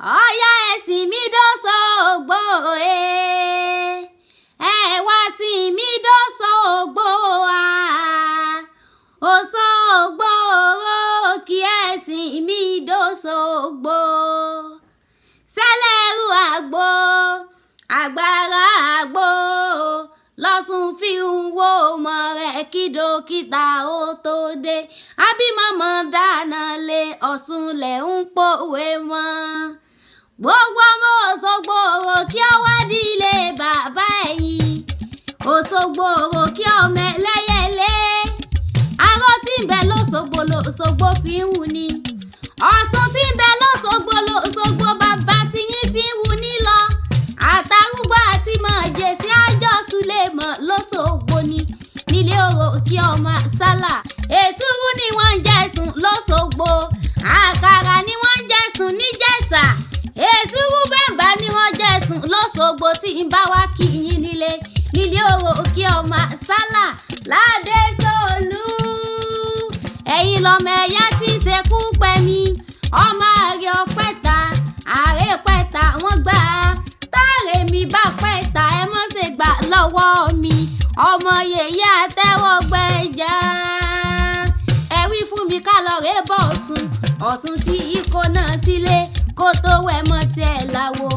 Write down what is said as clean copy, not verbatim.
ọ̀yá ẹ̀sìn mi dóṣogbo ẹ wá sí mi dóṣogbo Òṣogbo kí ẹ̀sìn mi dóṣogbo sẹ́lẹ̀rú àgbo agbára àgbo lọ́sùn fi ń wo ọmọ rẹ̀ kí dókítà ó tó dé abímọ̀mọ́ dáná lé Ọ̀ṣun lẹ̀ ń pòwe mọ́ gbogbo ọmọ Òṣogbo kí ọ wádìí ilé bàbá ẹ̀yìn Òṣogbo kí ọmọ ẹlẹ́yẹlé arọ́ tí ń bẹ lóṣogbo lóṣogbo fi ń wù ní Ọ̀ṣun tí ń bẹ lóṣogbo lóṣogbo bàbá tí yín fi ń wù ní lọ àtàrúgbó àti mọ̀jẹ̀sí àjọsùlẹ̀mọ̀ lóṣogbo ni nílé orò kí ọmọ sálà èsúrú ni wọ́n ń jẹ̀sùn lóṣogbo àkàrà ni wọ́n ń jẹ̀sùn níjẹ̀ṣà èsúrú bẹ́ǹbà ni wọ́n jẹ̀sùn lóṣogbo tí ń bá wá kí yín nílé orò kí ọmọ sálà ládé sólú ẹ̀yin lọ́mọ ẹ̀yà tí ń ṣekú pẹ̀mí ọmọ àrẹ ọpẹ́ta àrẹ pẹ́ta wọ́n gbà á táàrẹ mi bá pẹ́ta ẹ mọ́ ṣe gbà lọ́wọ́ mi ọmọ yèyé àtẹ́wọ́ gbẹ̀jà ẹ wí fún mi ká lọ rè bọ̀ Ọ̀ṣun tí ikọ̀ náà sílé kó tó wẹ̀ mọ́ tiẹ̀ láwo.